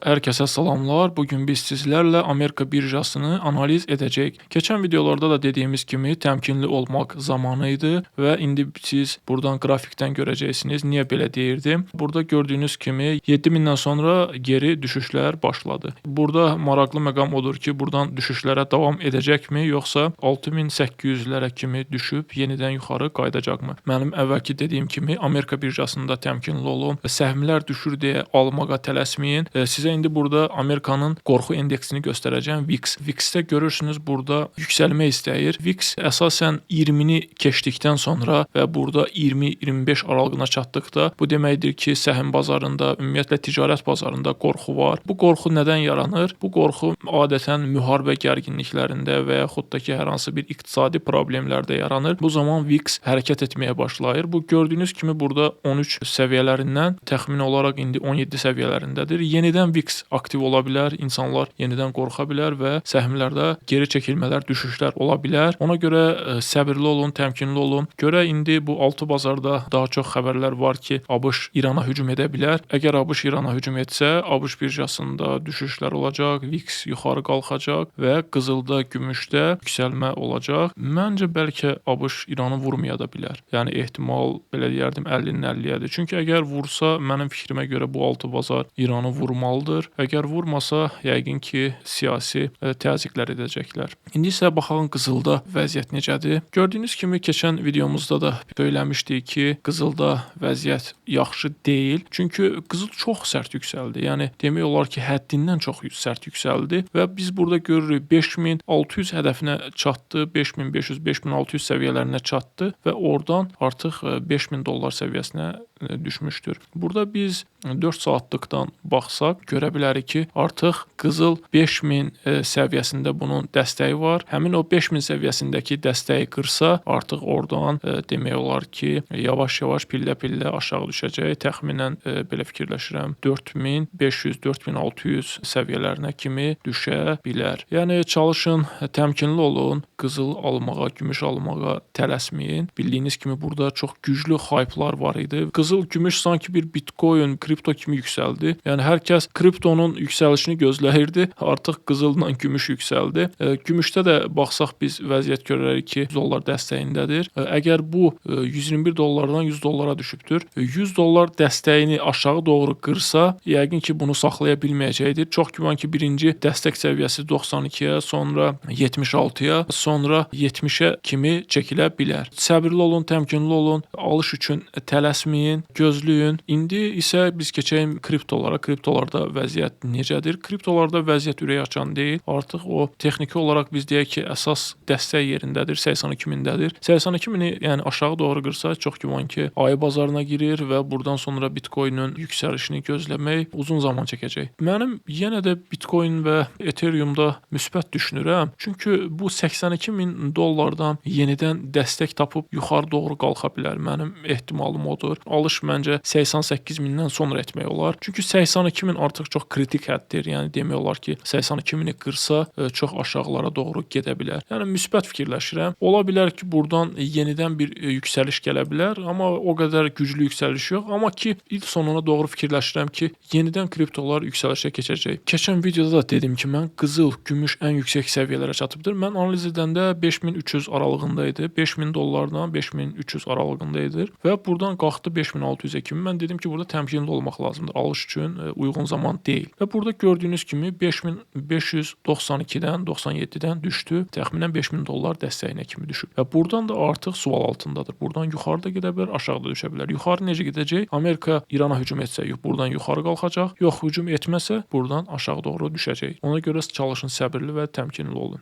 Hər kəsə salamlar. Bugün biz sizlərlə Amerika birjasını analiz edəcəyik. Keçən videolarda da dediyimiz kimi təmkinli olmaq zamanı idi və indi siz buradan qrafikdən görəcəksiniz. Niyə belə deyirdim? Burada gördüyünüz kimi 7000-dən sonra geri düşüşlər başladı. Burada maraqlı məqam odur ki, buradan düşüşlərə davam edəcəkmi, yoxsa 6800-lərə kimi düşüb yenidən yuxarı qayıdacaqmı? Mənim əvvəlki dediyim kimi Amerika birjasında təmkinli olun. Səhmlər düşür deyə almağa tələsməyin. Sizə indi burada Amerikanın qorxu indeksini göstərəcəm. VIX. VIX-də görürsünüz burada yüksəlmə istəyir. VIX əsasən 20-ni keçdikdən sonra və burada 20-25 aralığına çatdıqda bu deməkdir ki, səhm bazarında, ümumiyyətlə ticarət bazarında qorxu var. Bu qorxu nədən yaranır? Bu qorxu adətən müharibə gərginliklərində və yaxud da ki, hər hansı bir iqtisadi problemlərdə yaranır. Bu zaman VIX hərəkət etməyə başlayır. Bu gördüyünüz kimi burada 13 səviyyələrindən təxmini olaraq indi 17 səviyyələrindədir. Yenidən VIX aktiv ola bilər, insanlar yenidən qorxa bilər və səhmlərdə geri çəkilmələr, düşüşlər ola bilər. Ona görə səbirli olun, təmkinli olun. Görə indi bu altı bazarda daha çox xəbərlər var ki, ABŞ İrana hücum edə bilər. Əgər ABŞ İrana hücum etsə, ABŞ birjasında düşüşlər olacaq, VIX yuxarı qalxacaq və qızılda, gümüşdə yüksəlmə olacaq. Məncə bəlkə ABŞ İranı vurmaya da bilər. Yəni ehtimal belə deyərdim 50-nin 50-yədir. Çünki əgər vursa, mənim fikrimə görə bu altı bazar İranı vurmalıdır. Əgər vurmasa, yəqin ki, siyasi təzyiqlər edəcəklər. İndi isə baxalım qızılda vəziyyət necədir. Gördüyünüz kimi keçən videomuzda da söyləmişdik ki, qızılda vəziyyət yaxşı deyil. Çünki qızıl çox sərt yüksəldi. Yəni demək olar ki, həddindən çox sərt yüksəldi və biz burada görürük 5600 hədəfinə çatdı, 5500, 5600 səviyyələrinə çatdı və oradan artıq $5000 səviyyəsinə düşmüşdür. Burada biz 4 saatlıqdan baxsaq görə bilərik ki, artıq qızıl 5000 səviyyəsində bunun dəstəyi var. Həmin o 5000 səviyyəsindəki dəstəyi qırsa, artıq oradan demək olar ki, yavaş-yavaş pillə-pillə aşağı düşəcək. Təxminən belə fikirləşirəm 4500, 4600 səviyyələrinə kimi düşə bilər. Yəni çalışın, təmkinli olun, qızıl almağa, gümüş almağa tələsməyin. Bildiyiniz kimi burada çox güclü hype'lar var idi. Qızıl, gümüş sanki bir Bitcoin, kripto kimi yüksəldi. Yəni hər kəs kriptonun yüksəlişini gözləyirdi. Artıq qızılla gümüş yüksəldi. Gümüşdə də baxsaq biz vəziyyət görərik ki, $100 dəstəyindədir. Əgər bu $121-dan $100 düşübdür. $100 dəstəyini aşağı doğru qırsa, yəqin ki, bunu saxlaya bilməyəcəkdir. Çox güman ki, birinci dəstək səviyyəsi 92-yə, sonra 76-ya, sonra 70-ə kimi çəkilə bilər. Səbirli olun, təmkinli olun, alış üçün tələsməyin, gözləyin. İndi isə biz keçəyim kriptolara. Kriptolarda vəziyyət necədir? Kriptolarda vəziyyət ürək açan deyil. Artıq o texniki olaraq biz deyək ki, əsas dəstək yerindədir, 82.000-dədir. 82.000-i yəni aşağı doğru qırsa, çox güman ki, ayı bazarına girir və buradan sonra Bitcoin-ün yüksəlişini gözləmək uzun zaman çəkəcək. Mənim yenə də Bitcoin və Ethereum-da müsbət düşünürəm. Çünki bu $82.000 yenidən dəstək tapıb yuxarı doğru qalxa bilər. Mənim ehtimalım odur. Alış məncə 88.000-dən sonra etmək olar. Çünki 82.000 artıq çox kritik həddir. Yəni demək olar ki, 82.000-i qırsa çox aşağılara doğru gedə bilər. Yəni müsbət fikirləşirəm. Ola bilər ki, buradan yenidən bir yüksəliş gələ bilər, amma o qədər güclü yüksəliş yox. Amma ki, il sonuna doğru fikirləşirəm ki, yenidən kriptolar yüksəlişə keçəcək. Keçən videoda da dedim ki, mən qızıl, gümüş ən yüksək səviyyələrə çatıbdır. Mən analiz edəndə 5300 aralığında idi. $5000-dan 5300 aralığında idi və buradan qalxdı 5600-ə kimi. Mən dedim ki, burada təmkinli olmaq lazımdır. Alış üçün uyğun zaman deyil. Və burada gördüyünüz kimi 5592-dən 97-dən düşdü. Təxminən $5000 dəstəyinə kimi düşüb. Və buradan da artıq sual altındadır. Buradan yuxarıda gedə bilər, aşağıda düşə bilər. Yuxarı necə gedəcək? Amerika İrana hücum etsə, buradan yuxarı qalxacaq. Yox, hücum etməsə, buradan aşağı doğru düşəcək. Ona görə çalışın səbirli və təmkinli olun.